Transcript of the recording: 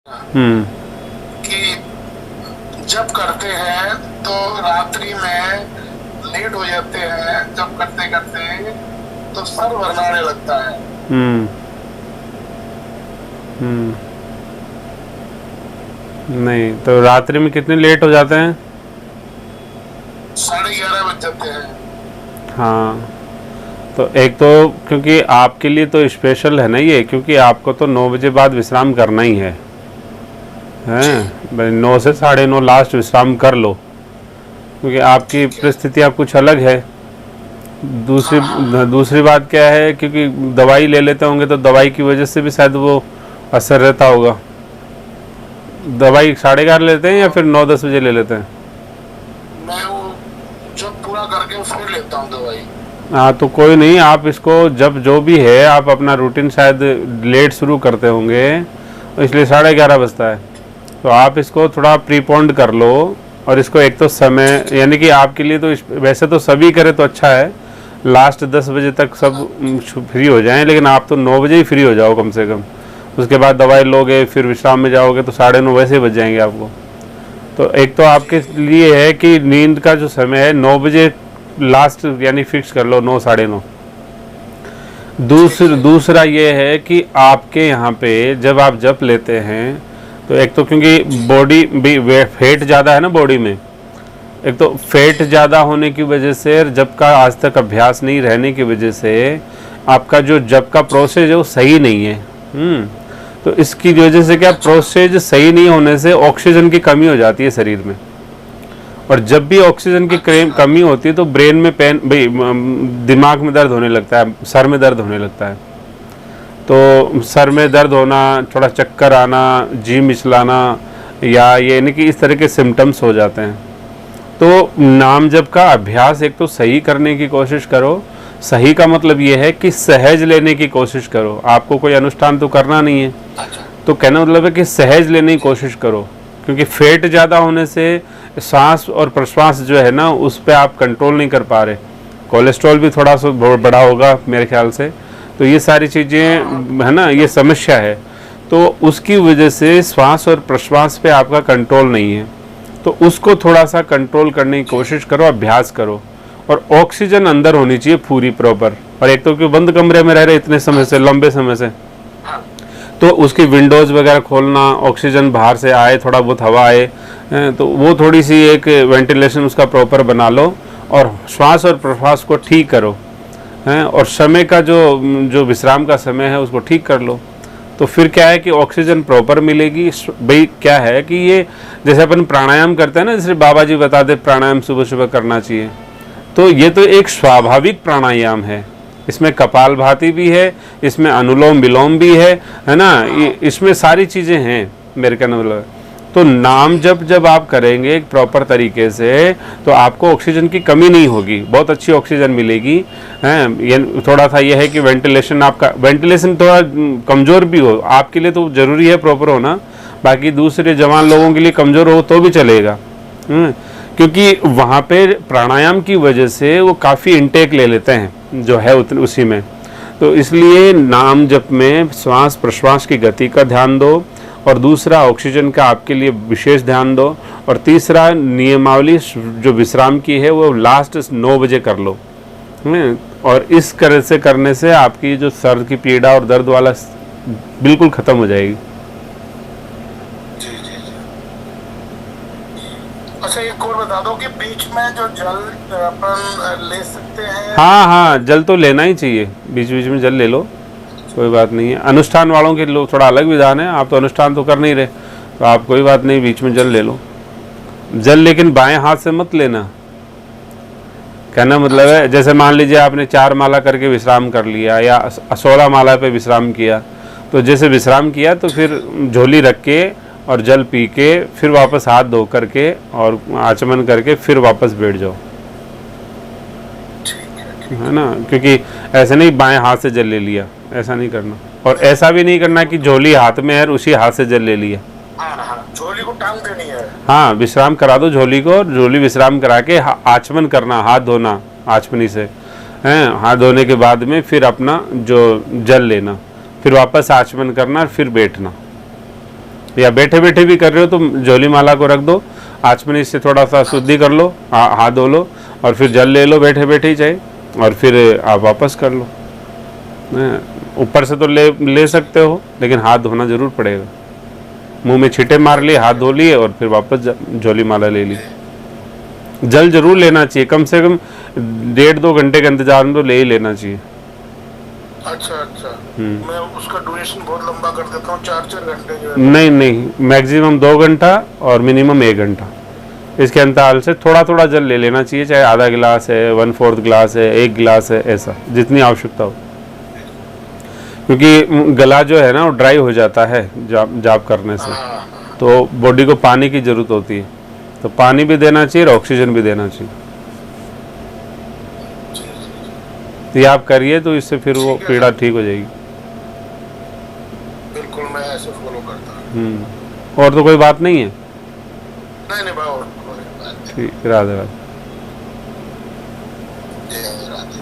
हम्म। कि जब करते हैं तो रात्रि में लेट हो जाते हैं, जब करते करते तो सर भरनाने लगता है। हम्म। हम्म। नहीं तो रात्रि में कितने लेट हो जाते हैं? 11:30 बज जाते हैं। हाँ, तो एक तो क्योंकि आपके लिए तो स्पेशल है ना ये, क्योंकि आपको तो 9 बजे बाद विश्राम करना ही है। जी। हैं भाई, 9 से 9:30 लास्ट विश्राम कर लो, क्योंकि आपकी ठीक है। परिस्थितियाँ कुछ अलग है। दूसरी हाँ हाँ। दूसरी बात क्या है, क्योंकि दवाई ले लेते होंगे तो दवाई की वजह से भी शायद वो असर रहता होगा। दवाई 11:30 लेते हैं या फिर 9-10 बजे ले लेते हैं? मैं वो जब पूरा करके फिर लेता हूँ दवाई। हाँ, तो कोई नहीं, आप इसको जब जो भी है आप अपना रूटीन शायद लेट शुरू करते होंगे, तो इसलिए 11:30 बजता है। तो आप इसको थोड़ा प्रीपोन्ड कर लो। और इसको एक तो समय, ठीक यानी कि आपके लिए तो वैसे तो सभी करे तो अच्छा है, लास्ट 10 बजे तक है। सब हाँ। फ्री हो जाएं, लेकिन आप तो 9 बजे ही फ्री हो जाओ कम से कम। उसके बाद दवाई लोगे फिर विश्राम में जाओगे तो 9:30 वैसे ही बज जाएंगे आपको। तो एक तो जी आपके जी। लिए है कि नींद का जो समय है 9 बजे लास्ट, यानी फिक्स कर लो 9 साढ़े 9। ठीक है। दूसरा ये है कि आपके यहाँ पे जब आप जप लेते हैं, तो एक तो क्योंकि जी बॉडी भी फैट ज़्यादा है ना बॉडी में, एक तो फैट ज़्यादा होने की वजह से, जब का आज तक अभ्यास नहीं रहने की वजह से आपका जो जब का प्रोसेस है वो सही नहीं है। तो इसकी वजह से क्या, अच्छा। प्रोसेस सही नहीं होने से ऑक्सीजन की कमी हो जाती है शरीर में। और जब भी ऑक्सीजन की अच्छा। कमी होती है तो ब्रेन में पेन भाई, दिमाग में दर्द होने लगता है, सर में दर्द होने लगता है। तो सर में दर्द होना, थोड़ा चक्कर आना, जी मिचलाना, या ये यानी कि इस तरह के सिम्टम्स हो जाते हैं। तो नाम जप का अभ्यास एक तो सही करने की कोशिश करो। सही का मतलब ये है कि सहज लेने की कोशिश करो। आपको कोई अनुष्ठान तो करना नहीं है, अच्छा। तो कहना मतलब है कि सहज लेने की जी कोशिश करो। क्योंकि फैट ज़्यादा होने से सांस और प्रश्वास जो है ना उस पर आप कंट्रोल नहीं कर पा रहे। कोलेस्ट्रॉल भी थोड़ा सा बड़ा होगा मेरे ख्याल से। तो ये सारी हाँ हाँ। चीज़ें है ना, ये समस्या है। तो उसकी वजह से श्वास और प्रश्वास पे आपका कंट्रोल नहीं है। तो उसको थोड़ा सा कंट्रोल करने की जी। कोशिश करो, अभ्यास करो। और ऑक्सीजन अंदर होनी चाहिए पूरी प्रॉपर। और एक तो कि बंद कमरे में रह रहे इतने समय से, अच्छा। लंबे समय से, हाँ। तो उसकी जी। विंडोज़ वगैरह खोलना, ऑक्सीजन बाहर से आए, थोड़ा बहुत हवा आए, तो वो थोड़ी सी एक वेंटिलेशन उसका प्रॉपर बना लो। और श्वास और प्रश्वास को ठीक करो, हैं, और समय का जो जो विश्राम का समय है उसको ठीक कर लो। तो फिर क्या है कि ऑक्सीजन प्रॉपर मिलेगी। भाई क्या है कि ये जैसे अपन प्राणायाम करते हैं ना, जैसे बाबा जी बताते प्राणायाम सुबह सुबह करना चाहिए, तो ये तो एक स्वाभाविक प्राणायाम है। इसमें कपालभाति भी है, इसमें अनुलोम विलोम भी है ना, हाँ। इसमें सारी चीज़ें हैं मेरे कहने का मतलब। तो नाम जी। जब आप करेंगे एक प्रॉपर तरीके से, तो आपको ऑक्सीजन की कमी नहीं होगी, बहुत अच्छी ऑक्सीजन मिलेगी। हैं, ये थोड़ा सा ये है कि वेंटिलेशन, आपका वेंटिलेशन थोड़ा कमज़ोर भी हो, आपके लिए तो ज़रूरी है प्रॉपर होना। बाकी दूसरे जवान अच्छा। लोगों के लिए कमज़ोर हो तो भी चलेगा। क्योंकि वहाँ पे प्राणायाम की वजह से वो काफ़ी इनटेक ले लेते हैं जो है उतने उसी में। तो इसलिए नाम जप में श्वास प्रश्वास की गति का ध्यान दो, और दूसरा ऑक्सीजन का आपके लिए विशेष ध्यान दो, और तीसरा नियमावली जो विश्राम की है वो लास्ट 9 बजे कर लो। और इस तरह से करने से आपकी जो सर की पीड़ा और दर्द वाला बिल्कुल ख़त्म हो जाएगी। जी जी जी। अच्छा, एक और बता दो कि बीच में जो जल अपन ले सकते हैं। हाँ हाँ, जल तो लेना ही चाहिए, बीच बीच में जल ले लो, कोई बात नहीं है। अनुष्ठान वालों के लोग थोड़ा अलग विधान है, आप तो अनुष्ठान तो कर नहीं रहे, तो आप कोई बात नहीं, बीच में जल ले लो। जल लेकिन बाएं हाथ से मत लेना। कहना मतलब अच्छा। है जैसे मान लीजिए आपने 4 माला करके विश्राम कर लिया, या 16 माला पे विश्राम किया, तो जैसे विश्राम किया तो फिर झोली रख के और जल पी के फिर वापस हाथ धो करके और आचमन करके फिर वापस बैठ जाओ, ठीक है। है ठीक ना। क्योंकि ऐसे नहीं बाएं हाथ से जल ले लिया, ऐसा नहीं करना। और ऐसा भी नहीं करना कि झोली हाथ में है और उसी हाथ से जल ले लिया। है। हाँ हाँ, झोली को टांग देनी है। हाँ, विश्राम करा दो झोली को, और झोली विश्राम करा के आचमन करना, हाथ धोना आचमनी से, हैं। हाथ धोने के बाद में फिर अपना जो जल लेना, फिर वापस आचमन करना, फिर बैठना। या बैठे बैठे भी कर रहे हो तो जोली माला को रख दो, आचमनी से थोड़ा सा शुद्धि कर लो, हाथ धो लो और फिर जल ले लो बैठे बैठे ही चाहे, और फिर आप वापस कर लो। ऊपर से तो ले सकते हो, लेकिन हाथ धोना जरूर पड़ेगा। मुंह में छींटे मार लिए, हाथ धो लिए और फिर वापस जोली माला ले ली। जल जरूर लेना चाहिए, कम से कम 1.5-2 घंटे का इंतजार में तो ले ही लेना चाहिए। अच्छा अच्छा, मैं उसका ड्यूरेशन बहुत लंबा कर देता हूँ, 4-4 घंटे जो है। नहीं नहीं, मैक्सिमम 2 घंटा और मिनिमम 1 घंटा, इसके अंतराल से थोड़ा थोड़ा जल ले लेना चाहिए, चाहे आधा गिलास है, 1/4 गिलास है, 1 गिलास है, ऐसा जितनी आवश्यकता हो। क्योंकि गला जो है ना वो ड्राई हो जाता है जाप करने से, तो बॉडी को पानी की जरूरत होती है, तो पानी भी देना चाहिए और ऑक्सीजन भी देना चाहिए। तो ये आप करिए तो इससे फिर वो पीड़ा ठीक हो जाएगी। बिल्कुल, मैं ऐसे फॉलो करता हूँ। और तो कोई बात नहीं है। नहीं नहीं भाई, और कोई बात नहीं। ठीक, राधे राधे। जय राधे।